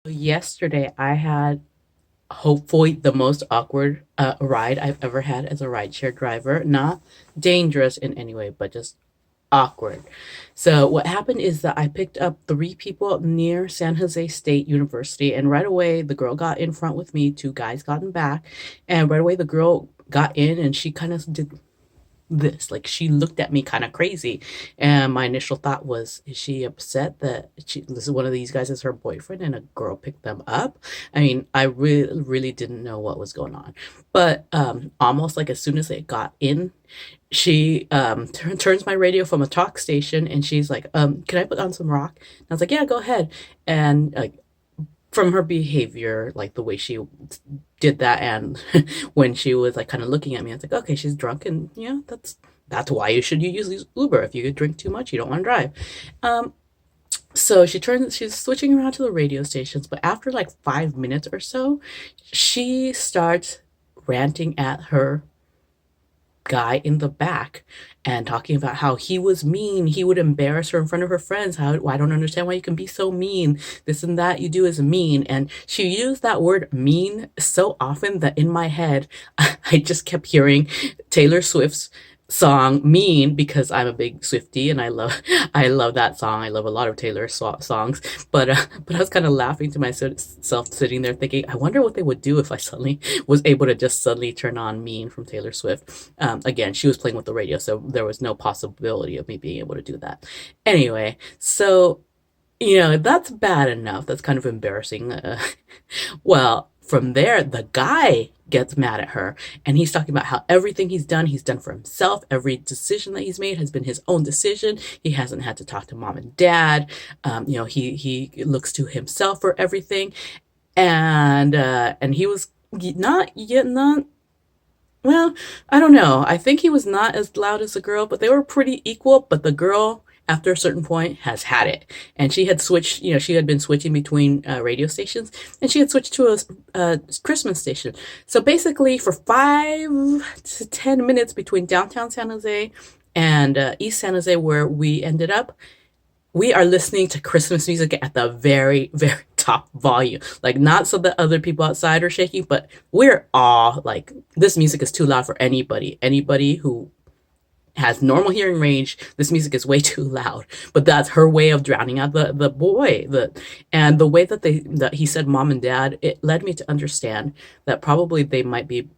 Yesterday, I had hopefully the most awkward ride I've ever had as a rideshare driver. Not dangerous in any way, but just awkward. So, what happened is that I picked up three people near San Jose State University, and right away, the girl got in front with me, two guys got in back, and right away, the girl got in and she kind of did this. Like she looked at me kind of crazy. And my initial thought was, is she upset that this is one of these guys is her boyfriend and a girl picked them up? I mean, I really didn't know what was going on. But almost like as soon as it got in, she turns my radio from a talk station and she's like, can I put on some rock? And I was like, yeah, go ahead. And from her behavior, like the way she did that, and when she was like kind of looking at me, I was like, okay, she's drunk, and that's why you should use Uber. If you drink too much, you don't want to drive. Um, so she's switching around to the radio stations, but after like 5 minutes or so, she starts ranting at her guy in the back and talking about how he was mean. He would embarrass her in front of her friends. How I don't understand why you can be so mean. This and that you do is mean. And she used that word mean so often that in my head, I just kept hearing Taylor Swift's song Mean, because I'm a big Swiftie and I love that song. I love a lot of Taylor songs, but I was kind of laughing to myself sitting there thinking, I wonder what they would do if I suddenly was able to just suddenly turn on Mean from Taylor Swift. Again, she was playing with the radio, so there was no possibility of me being able to do that. Anyway, so that's bad enough. That's kind of embarrassing. Well, from there, the guy gets mad at her and he's talking about how everything he's done for himself. Every decision that he's made has been his own decision. He hasn't had to talk to mom and dad. He looks to himself for everything. And he was not yet not well, I don't know. I think he was not as loud as the girl, but they were pretty equal. But the girl, after a certain point, has had it. And she had switched, she had been switching between radio stations, and she had switched to a Christmas station. So basically, for 5 to 10 minutes between downtown San Jose and East San Jose, where we ended up, we are listening to Christmas music at the very, very top volume. Like, not so that other people outside are shaking, but we're all like, this music is too loud for anybody. Anybody who has normal hearing range, this music is way too loud. But that's her way of drowning out the boy. And the way that he said mom and dad, it led me to understand that probably they might be,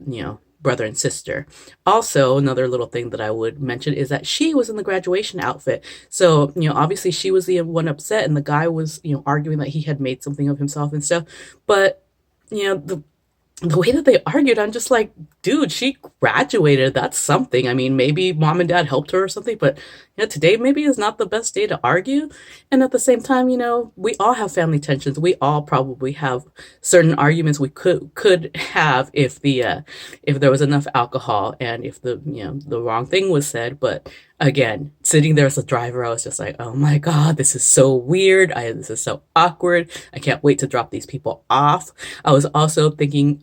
brother and sister. Also, another little thing that I would mention is that she was in the graduation outfit. So, obviously she was the one upset and the guy was, arguing that he had made something of himself and stuff. But, the way that they argued, I'm just like, dude, she graduated. That's something. I mean, maybe mom and dad helped her or something, but today maybe is not the best day to argue. And at the same time, we all have family tensions. We all probably have certain arguments we could have if there was enough alcohol and if the wrong thing was said. But again, sitting there as a driver, I was just like, oh my God, this is so weird. This is so awkward. I can't wait to drop these people off. I was also thinking,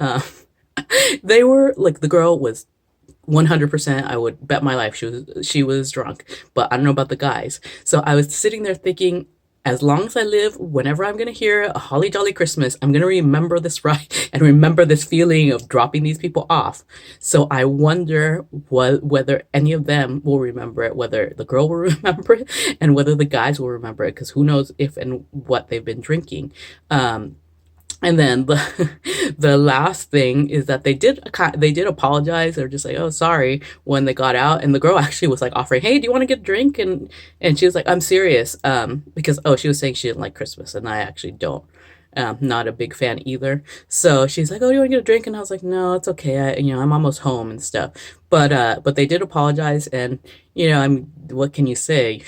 they were like, the girl was 100%, I would bet my life she was drunk, but I don't know about the guys. So I was sitting there thinking, as long as I live, whenever I'm gonna hear a Holly Jolly Christmas, I'm gonna remember this ride and remember this feeling of dropping these people off. So I wonder whether any of them will remember it, whether the girl will remember it, and whether the guys will remember it, because who knows if and what they've been drinking. And then the last thing is that they did apologize. They were just like, "Oh, sorry," when they got out, and the girl actually was like offering, "Hey, do you want to get a drink?" And she was like, "I'm serious," because she was saying she didn't like Christmas, and I actually don't. Not a big fan either. So she's like, "Oh, do you want to get a drink?" And I was like, "No, it's okay. I'm almost home and stuff." But they did apologize, and what can you say?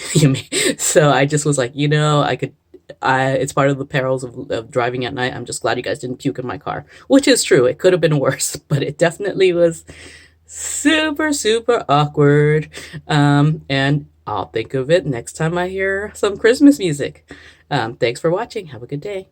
So I just was like, I could. It's part of the perils of driving at night. I'm just glad you guys didn't puke in my car, which is true. It could have been worse, but it definitely was super, super awkward. And I'll think of it next time I hear some Christmas music. Thanks for watching. Have a good day.